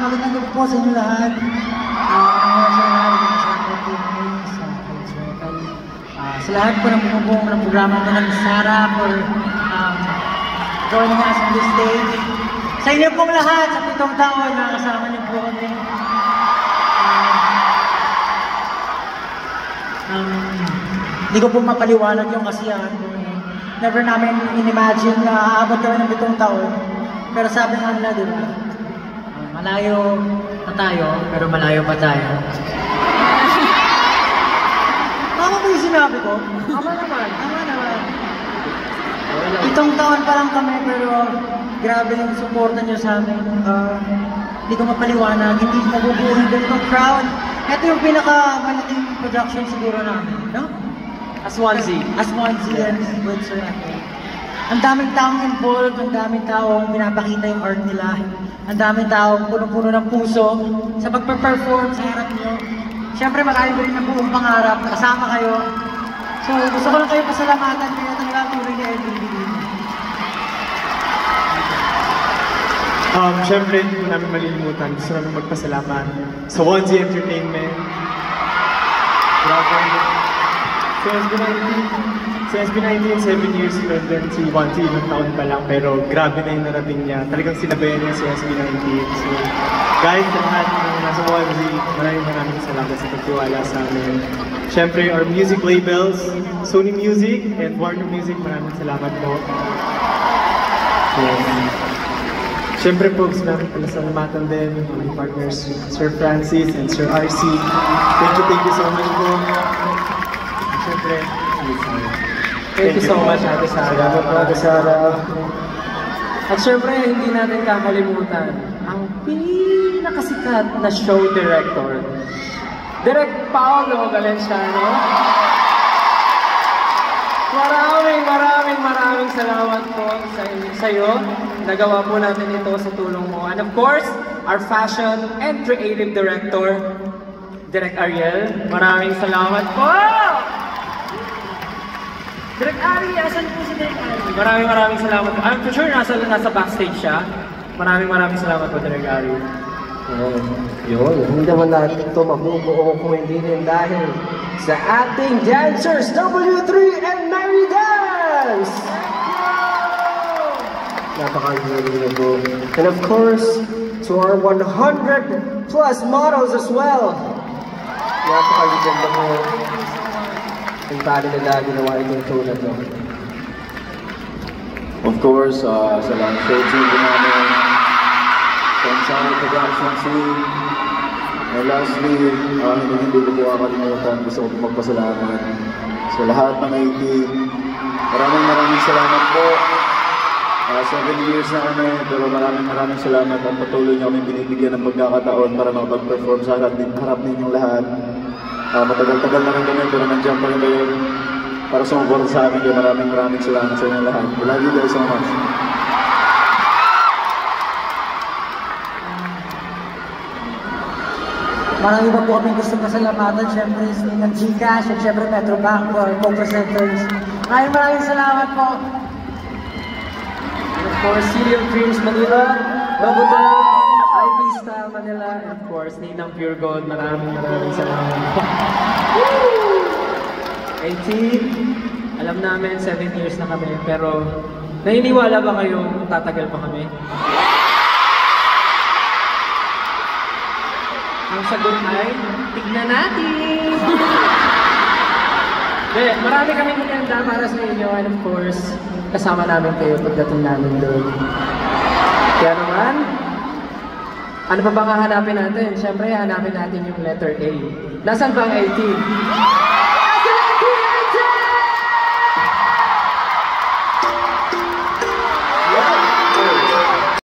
Magandang gabi po sa inyo lahat. Sa lahat po ng bumubuong ng programa ko ng Sara for joining us on this stage. Sa inyo pong lahat, sa 7 taon na kasama niyo po kami. Hindi ko po mapaliwanag yung kasiyahan ko. Never namin in-imagine na aabot kami ng 7 taon. Pero sabi nga nila, di ba? Malayo na tayo, pero malayo pa tayo. Tama ba yung sinabi ko? Tama naman, tama naman. 7 taon pa lang kami, pero grabe yung suporta nyo sa amin. Hindi ko mapaliwanag, hindi mabubuo yung ganitong crowd. Ito yung pinakamalaking production siguro namin, no? As 1Z and with Sir Ate. Ang daming taong involved, ang daming taong pinapakita yung art nila. Ang daming taong punong-puno ng puso sa pagpe-perform sa harap nyo. Siyempre marami rin ang buong pangarap, kasama kayo. So gusto ko lang kayo pasalamatan kaya talaga tuloy na everyday. Siyempre hindi ko namin malilimutan. Gusto namin magpasalamat sa 1Z Entertainment. Sa SB19, 7 years old din si 1Z, ilang taon pa lang, pero grabe na yung narating niya. Talagang sinabayan niya si SB19. So, guys, lahat ng nasa 1Z, maraming salamat sa pagtiwala sa amin. Siyempre, our music labels, Sony Music and Warner Music, maraming salamat po. Siyempre po, gusto namin pasalamatan din ang partners, Sir Francis and Sir RC. Thank you so much po. Siyempre, thank you so much, Ate Sara. Salamat po, Ate Sara. At syempre, hindi natin kakalimutan ang pinakasikat na show director, Direk Paolo Valenciano. Maraming salamat po sa iyo. Nagawa po natin ito sa tulong mo. And of course, our fashion and creative director, Direk Ariel. Maraming salamat po! Direk Ari, asan po si Direk Ari? Maraming salamat po. I'm sure nasa backstage siya. Maraming salamat po, Direk Ari. Yun, hindi naman natin ito mabubuo kung hindi rin dahil sa ating dancers, W3 and Mary Dance! Napaka-galing na po. And of course, to our 100 plus models as well. Napaka-galing na po. Ang tali nila ginawa itong show na to. Of course, sa lang show team namin, Pansari Productions team, and lastly, hindi ko po kakalimutan, gusto ko magpasalamat sa lahat ng IT. Maraming salamat po. 7 years na kami, pero maraming salamat at patuloy niyo kami binibigyan ng pagkakataon para makapag-perform sa harap ninyong lahat. Matagal-tagal na rin kami, pero nandiyan pa rin kayo para sumuporta sa amin. Kaya maraming salamat sa inyo lahat. I love you guys so much. Marami pa po kami gusto pasalamatan, syempre ng GCash at syempre Metrobank for co-presenters Maraming salamat po. And of course, City of Dreams Manila, Robotel, IV Style Manila, and of course, Ninang Pure Gold. Maraming salamat po. 18, alam namin 7 years na kami, pero naniniwala ba kayong tatagal pa kami? Ang sagot ay, tignan natin! Marami kami maganda para sa inyo, and of course, kasama namin kayo pagdating namin doon. Kaya naman, ano pa bang hahanapin natin? Siyempre, hahanapin natin yung letter A. Nasaan ba ang 18?